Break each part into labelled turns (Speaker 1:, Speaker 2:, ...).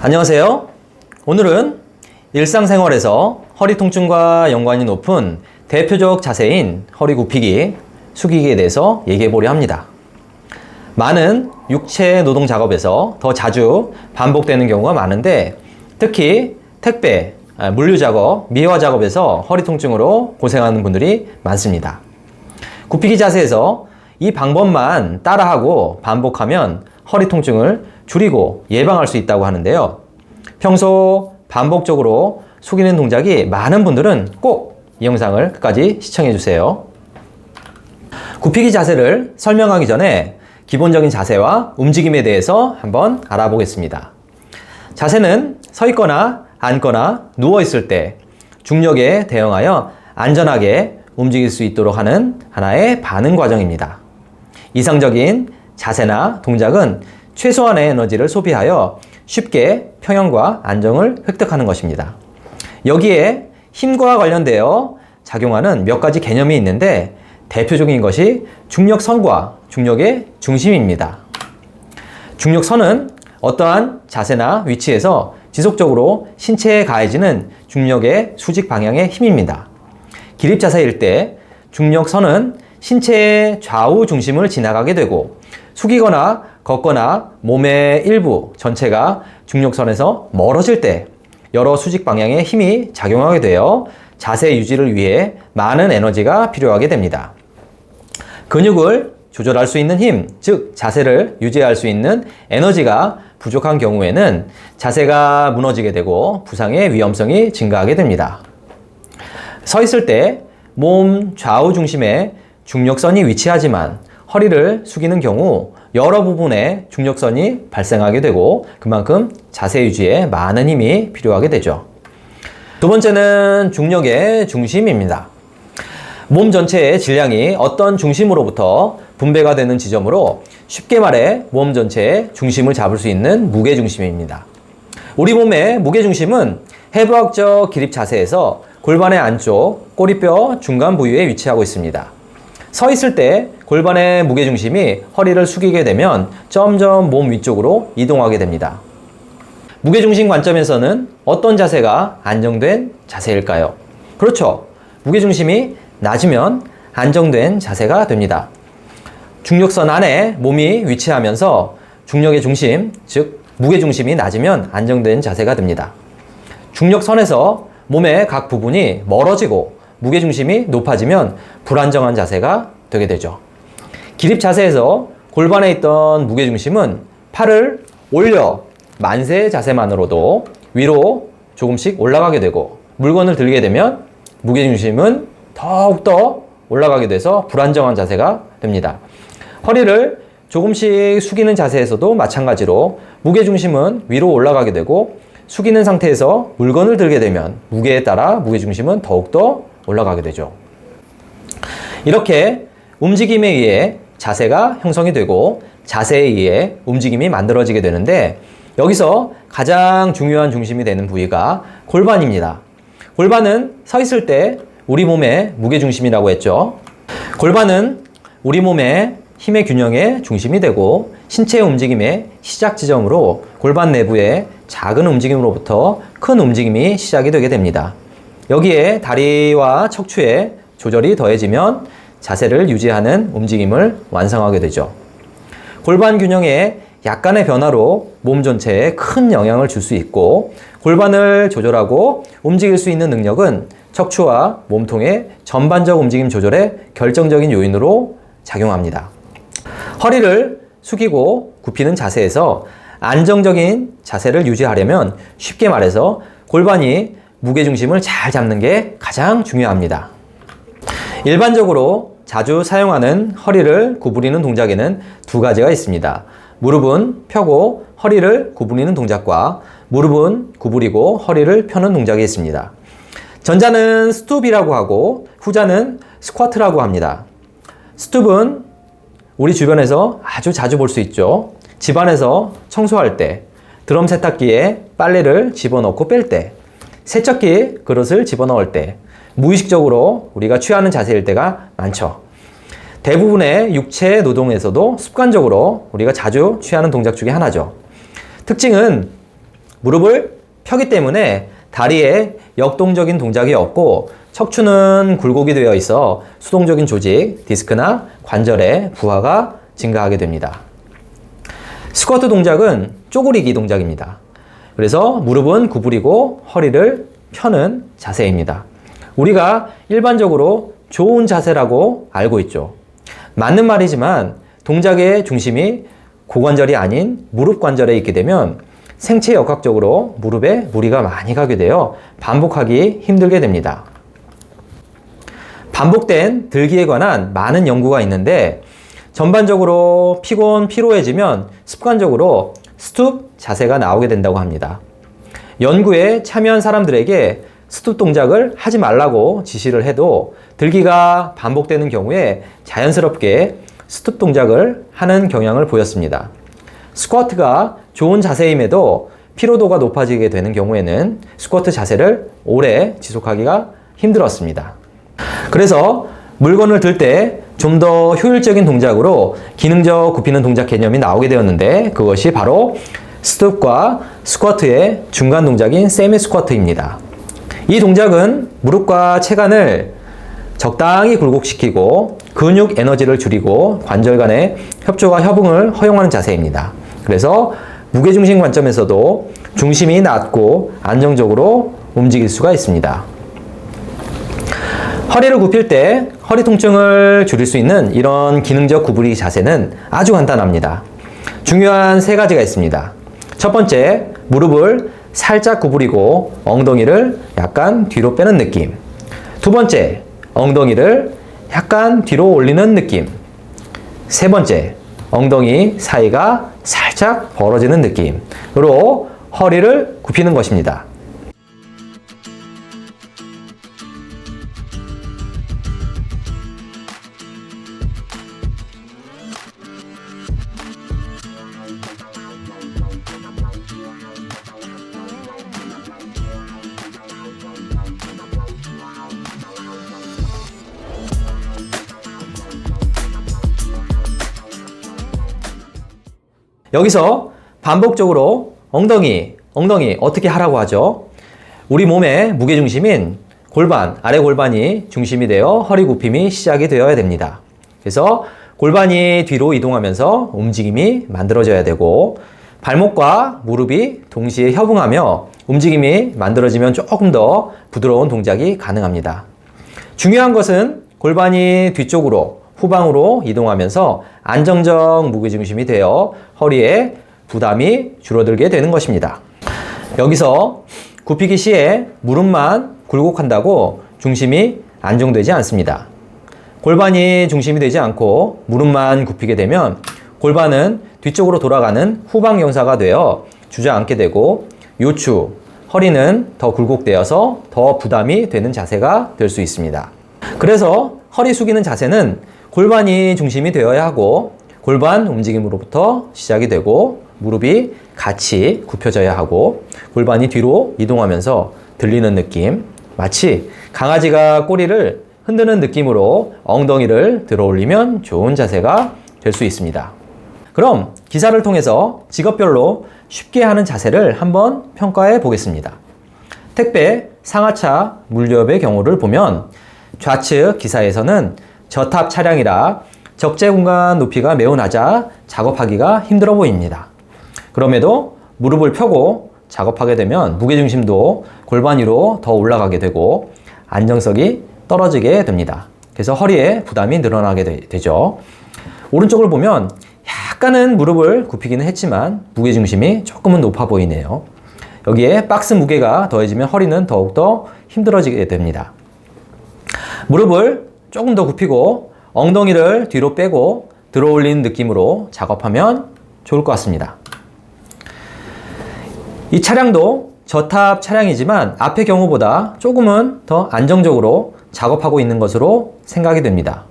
Speaker 1: 안녕하세요. 오늘은 일상생활에서 허리 통증과 연관이 높은 대표적 자세인 허리 굽히기, 숙이기에 대해서 얘기해 보려 합니다. 많은 육체 노동 작업에서 더 자주 반복되는 경우가 많은데 특히 택배, 물류 작업, 미화 작업에서 허리 통증으로 고생하는 분들이 많습니다. 굽히기 자세에서 이 방법만 따라하고 반복하면 허리 통증을 줄이고 예방할 수 있다고 하는데요. 평소 반복적으로 숙이는 동작이 많은 분들은 꼭 이 영상을 끝까지 시청해 주세요. 굽히기 자세를 설명하기 전에 기본적인 자세와 움직임에 대해서 한번 알아보겠습니다. 자세는 서 있거나 앉거나 누워 있을 때 중력에 대응하여 안전하게 움직일 수 있도록 하는 하나의 반응 과정입니다. 이상적인 자세나 동작은 최소한의 에너지를 소비하여 쉽게 평형과 안정을 획득하는 것입니다. 여기에 힘과 관련되어 작용하는 몇 가지 개념이 있는데 대표적인 것이 중력선과 중력의 중심입니다. 중력선은 어떠한 자세나 위치에서 지속적으로 신체에 가해지는 중력의 수직 방향의 힘입니다. 기립 자세일 때 중력선은 신체의 좌우 중심을 지나가게 되고 숙이거나 걷거나 몸의 일부 전체가 중력선에서 멀어질 때 여러 수직 방향의 힘이 작용하게 되어 자세 유지를 위해 많은 에너지가 필요하게 됩니다. 근육을 조절할 수 있는 힘, 즉 자세를 유지할 수 있는 에너지가 부족한 경우에는 자세가 무너지게 되고 부상의 위험성이 증가하게 됩니다. 서 있을 때 몸 좌우 중심에 중력선이 위치하지만 허리를 숙이는 경우 여러 부분에 중력선이 발생하게 되고 그만큼 자세 유지에 많은 힘이 필요하게 되죠. 두 번째는 중력의 중심입니다. 몸 전체의 질량이 어떤 중심으로부터 분배가 되는 지점으로 쉽게 말해 몸 전체의 중심을 잡을 수 있는 무게중심입니다. 우리 몸의 무게중심은 해부학적 기립 자세에서 골반의 안쪽 꼬리뼈 중간 부위에 위치하고 있습니다. 서 있을 때 골반의 무게중심이 허리를 숙이게 되면 점점 몸 위쪽으로 이동하게 됩니다. 무게중심 관점에서는 어떤 자세가 안정된 자세일까요? 그렇죠. 무게중심이 낮으면 안정된 자세가 됩니다. 중력선 안에 몸이 위치하면서 중력의 중심, 즉 무게중심이 낮으면 안정된 자세가 됩니다. 중력선에서 몸의 각 부분이 멀어지고 무게중심이 높아지면 불안정한 자세가 되게 되죠. 기립 자세에서 골반에 있던 무게중심은 팔을 올려 만세 자세만으로도 위로 조금씩 올라가게 되고 물건을 들게 되면 무게중심은 더욱더 올라가게 돼서 불안정한 자세가 됩니다. 허리를 조금씩 숙이는 자세에서도 마찬가지로 무게중심은 위로 올라가게 되고 숙이는 상태에서 물건을 들게 되면 무게에 따라 무게중심은 더욱더 올라가게 되죠. 이렇게 움직임에 의해 자세가 형성이 되고 자세에 의해 움직임이 만들어지게 되는데 여기서 가장 중요한 중심이 되는 부위가 골반입니다. 골반은 서 있을 때 우리 몸의 무게중심이라고 했죠. 골반은 우리 몸의 힘의 균형의 중심이 되고 신체의 움직임의 시작 지점으로 골반 내부의 작은 움직임으로부터 큰 움직임이 시작이 되게 됩니다. 여기에 다리와 척추의 조절이 더해지면 자세를 유지하는 움직임을 완성하게 되죠. 골반 균형의 약간의 변화로 몸 전체에 큰 영향을 줄 수 있고 골반을 조절하고 움직일 수 있는 능력은 척추와 몸통의 전반적 움직임 조절에 결정적인 요인으로 작용합니다. 허리를 숙이고 굽히는 자세에서 안정적인 자세를 유지하려면 쉽게 말해서 골반이 무게중심을 잘 잡는 게 가장 중요합니다. 일반적으로 자주 사용하는 허리를 구부리는 동작에는 두 가지가 있습니다. 무릎은 펴고 허리를 구부리는 동작과 무릎은 구부리고 허리를 펴는 동작이 있습니다. 전자는 스투비라고 하고 후자는 스쿼트라고 합니다. 스투브는 우리 주변에서 아주 자주 볼 수 있죠. 집안에서 청소할 때, 드럼 세탁기에 빨래를 집어넣고 뺄 때, 세척기 그릇을 집어넣을 때 무의식적으로 우리가 취하는 자세일 때가 많죠. 대부분의 육체 노동에서도 습관적으로 우리가 자주 취하는 동작 중에 하나죠. 특징은 무릎을 펴기 때문에 다리에 역동적인 동작이 없고 척추는 굴곡이 되어 있어 수동적인 조직, 디스크나 관절의 부하가 증가하게 됩니다. 스쿼트 동작은 쪼그리기 동작입니다. 그래서 무릎은 구부리고 허리를 펴는 자세입니다. 우리가 일반적으로 좋은 자세라고 알고 있죠. 맞는 말이지만 동작의 중심이 고관절이 아닌 무릎 관절에 있게 되면 생체 역학적으로 무릎에 무리가 많이 가게 되어 반복하기 힘들게 됩니다. 반복된 들기에 관한 많은 연구가 있는데 전반적으로 피로해지면 습관적으로 스투ፕ 자세가 나오게 된다고 합니다. 연구에 참여한 사람들에게 스투ፕ 동작을 하지 말라고 지시를 해도 들기가 반복되는 경우에 자연스럽게 스투ፕ 동작을 하는 경향을 보였습니다. 스쿼트가 좋은 자세임에도 피로도가 높아지게 되는 경우에는 스쿼트 자세를 오래 지속하기가 힘들었습니다. 그래서 물건을 들 때 좀 더 효율적인 동작으로 기능적 굽히는 동작 개념이 나오게 되었는데 그것이 바로 스투프과 스쿼트의 중간 동작인 세미 스쿼트입니다. 이 동작은 무릎과 체간을 적당히 굴곡시키고 근육 에너지를 줄이고 관절 간의 협조와 협응을 허용하는 자세입니다. 그래서 무게중심 관점에서도 중심이 낮고 안정적으로 움직일 수가 있습니다. 허리를 굽힐 때 허리 통증을 줄일 수 있는 이런 기능적 구부리기 자세는 아주 간단합니다. 중요한 세 가지가 있습니다. 첫 번째, 무릎을 살짝 구부리고 엉덩이를 약간 뒤로 빼는 느낌. 두 번째, 엉덩이를 약간 뒤로 올리는 느낌. 세 번째, 엉덩이 사이가 살짝 벌어지는 느낌으로 허리를 굽히는 것입니다. 여기서 반복적으로 엉덩이 어떻게 하라고 하죠? 우리 몸의 무게중심인 골반, 아래 골반이 중심이 되어 허리 굽힘이 시작이 되어야 됩니다. 그래서 골반이 뒤로 이동하면서 움직임이 만들어져야 되고 발목과 무릎이 동시에 협응하며 움직임이 만들어지면 조금 더 부드러운 동작이 가능합니다. 중요한 것은 골반이 뒤쪽으로 후방으로 이동하면서 안정적 무게중심이 되어 허리에 부담이 줄어들게 되는 것입니다. 여기서 굽히기 시에 무릎만 굴곡한다고 중심이 안정되지 않습니다. 골반이 중심이 되지 않고 무릎만 굽히게 되면 골반은 뒤쪽으로 돌아가는 후방 경사가 되어 주저앉게 되고 요추, 허리는 더 굴곡되어서 더 부담이 되는 자세가 될 수 있습니다. 그래서 허리 숙이는 자세는 골반이 중심이 되어야 하고 골반 움직임으로부터 시작이 되고 무릎이 같이 굽혀져야 하고 골반이 뒤로 이동하면서 들리는 느낌, 마치 강아지가 꼬리를 흔드는 느낌으로 엉덩이를 들어 올리면 좋은 자세가 될 수 있습니다. 그럼 기사를 통해서 직업별로 쉽게 하는 자세를 한번 평가해 보겠습니다. 택배, 상하차, 물류업의 경우를 보면 좌측 기사에서는 저탑 차량이라 적재 공간 높이가 매우 낮아 작업하기가 힘들어 보입니다. 그럼에도 무릎을 펴고 작업하게 되면 무게중심도 골반 위로 더 올라가게 되고 안정성이 떨어지게 됩니다. 그래서 허리에 부담이 늘어나게 되죠. 오른쪽을 보면 약간은 무릎을 굽히기는 했지만 무게중심이 조금은 높아 보이네요. 여기에 박스 무게가 더해지면 허리는 더욱더 힘들어지게 됩니다. 무릎을 조금 더 굽히고 엉덩이를 뒤로 빼고 들어 올리는 느낌으로 작업하면 좋을 것 같습니다. 이 차량도 저탑 차량이지만 앞의 경우보다 조금은 더 안정적으로 작업하고 있는 것으로 생각이 됩니다.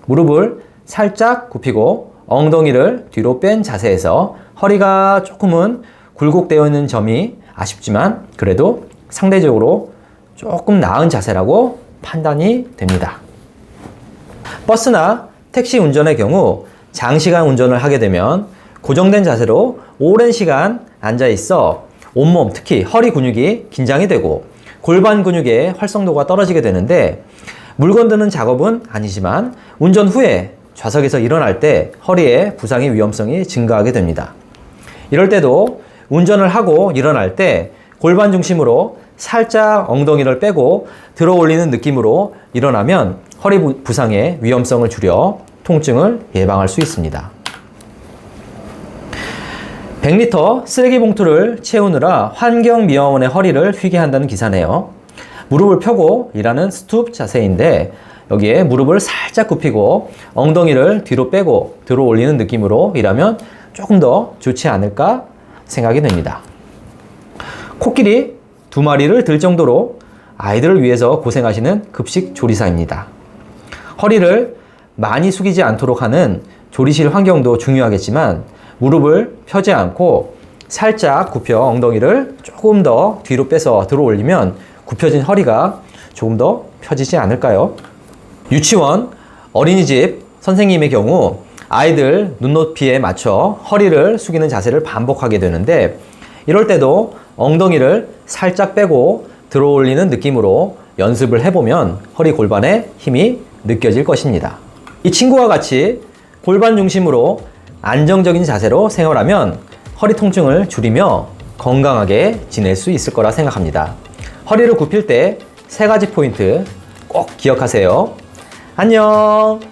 Speaker 1: 무릎을 살짝 굽히고 엉덩이를 뒤로 뺀 자세에서 허리가 조금은 굴곡되어 있는 점이 아쉽지만 그래도 상대적으로 조금 나은 자세라고 판단이 됩니다. 버스나 택시 운전의 경우 장시간 운전을 하게 되면 고정된 자세로 오랜 시간 앉아 있어 온몸, 특히 허리 근육이 긴장이 되고 골반 근육의 활성도가 떨어지게 되는데, 물건 드는 작업은 아니지만 운전 후에 좌석에서 일어날 때 허리에 부상의 위험성이 증가하게 됩니다. 이럴 때도 운전을 하고 일어날 때 골반 중심으로 살짝 엉덩이를 빼고 들어 올리는 느낌으로 일어나면 허리 부상의 위험성을 줄여 통증을 예방할 수 있습니다. 100리터 쓰레기 봉투를 채우느라 환경미화원의 허리를 휘게 한다는 기사네요. 무릎을 펴고 일하는 스투프 자세인데, 여기에 무릎을 살짝 굽히고 엉덩이를 뒤로 빼고 들어 올리는 느낌으로 일하면 조금 더 좋지 않을까 생각이 됩니다. 코끼리 2마리를 들 정도로 아이들을 위해서 고생하시는 급식 조리사입니다. 허리를 많이 숙이지 않도록 하는 조리실 환경도 중요하겠지만, 무릎을 펴지 않고 살짝 굽혀 엉덩이를 조금 더 뒤로 빼서 들어 올리면 굽혀진 허리가 조금 더 펴지지 않을까요? 유치원, 어린이집 선생님의 경우 아이들 눈높이에 맞춰 허리를 숙이는 자세를 반복하게 되는데, 이럴 때도 엉덩이를 살짝 빼고 들어 올리는 느낌으로 연습을 해보면 허리 골반에 힘이 느껴질 것입니다. 이 친구와 같이 골반 중심으로 안정적인 자세로 생활하면 허리 통증을 줄이며 건강하게 지낼 수 있을 거라 생각합니다. 허리를 굽힐 때 3가지 포인트 꼭 기억하세요. 안녕!